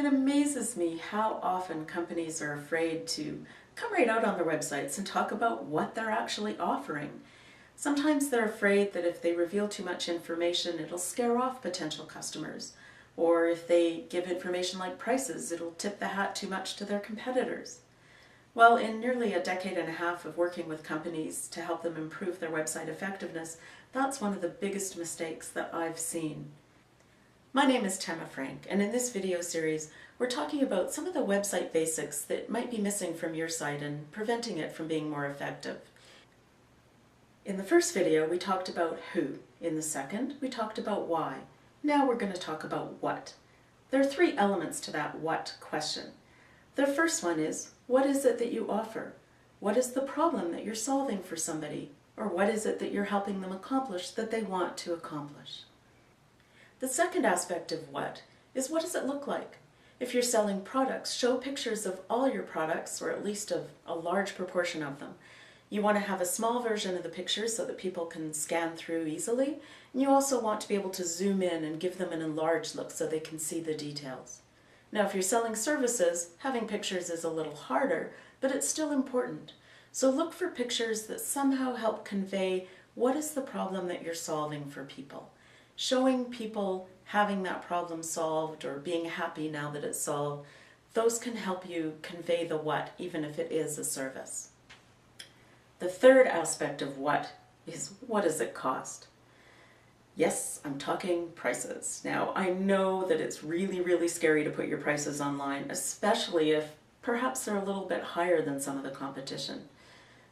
It amazes me how often companies are afraid to come right out on their websites and talk about what they're actually offering. Sometimes they're afraid that if they reveal too much information, it'll scare off potential customers. Or if they give information like prices, it'll tip the hat too much to their competitors. Well, in nearly a decade and a half of working with companies to help them improve their website effectiveness, that's one of the biggest mistakes that I've seen. My name is Tema, and in this video series, we're talking about some of the website basics that might be missing from your site and preventing it from being more effective. In the first video, we talked about who. In the second, we talked about why. Now we're going to talk about what. There are three elements to that what question. The first one is, what is it that you offer? What is the problem that you're solving for somebody? Or what is it that you're helping them accomplish that they want to accomplish? The second aspect of what does it look like? If you're selling products, show pictures of all your products, or at least of a large proportion of them. You want to have a small version of the pictures so that people can scan through easily, and you also want to be able to zoom in and give them an enlarged look so they can see the details. Now, if you're selling services, having pictures is a little harder, but it's still important. So look for pictures that somehow help convey what is the problem that you're solving for people. Showing people having that problem solved or being happy now that it's solved, those can help you convey the what, even if it is a service. The third aspect of what is, what does it cost? Yes, I'm talking prices. Now, I know that it's really scary to put your prices online, especially if perhaps they're a little bit higher than some of the competition.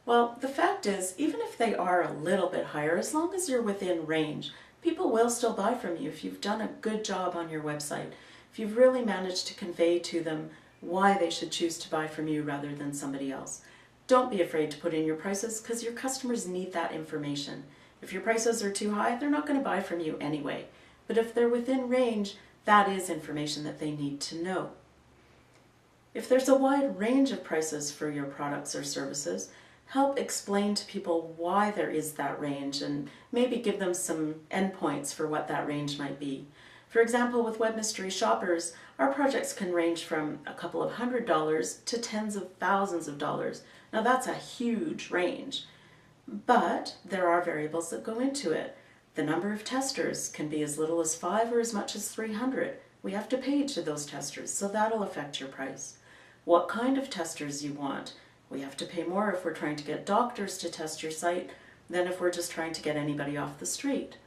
Well, the fact is, even if they are a little bit higher, as long as you're within range, people will still buy from you if you've done a good job on your website, if you've really managed to convey to them why they should choose to buy from you rather than somebody else. Don't be afraid to put in your prices because your customers need that information. If your prices are too high, they're not going to buy from you anyway. But if they're within range, that is information that they need to know. If there's a wide range of prices for your products or services, help explain to people why there is that range and maybe give them some endpoints for what that range might be. For example, with Web Mystery Shoppers, our projects can range from a couple of $100 to tens of thousands of dollars. Now that's a huge range, but there are variables that go into it. The number of testers can be as little as 5 or as much as 300. We have to pay each of those testers, so that'll affect your price. What kind of testers you want? We have to pay more if we're trying to get doctors to test your site than if we're just trying to get anybody off the street.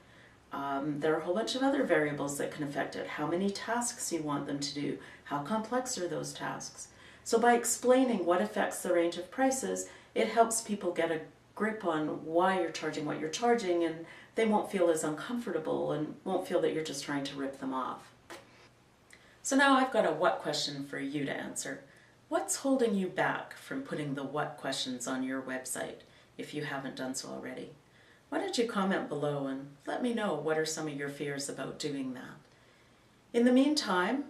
There are a whole bunch of other variables that can affect it. How many tasks you want them to do? How complex are those tasks? So by explaining what affects the range of prices, it helps people get a grip on why you're charging what you're charging, and they won't feel as uncomfortable and won't feel that you're just trying to rip them off. So now I've got a what question for you to answer. What's holding you back from putting the what questions on your website if you haven't done so already? Why don't you comment below and let me know what are some of your fears about doing that. In the meantime,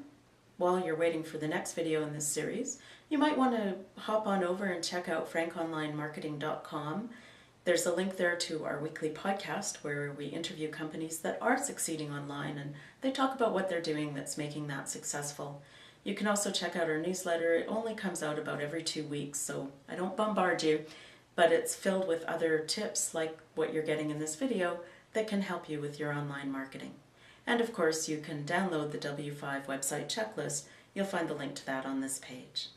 while you're waiting for the next video in this series, you might want to hop on over and check out frankonlinemarketing.com. There's a link there to our weekly podcast where we interview companies that are succeeding online and they talk about what they're doing that's making that successful. You can also check out our newsletter. It only comes out about every 2 weeks, so I don't bombard you, but it's filled with other tips like what you're getting in this video that can help you with your online marketing. And of course, you can download the W5 website checklist. You'll find the link to that on this page.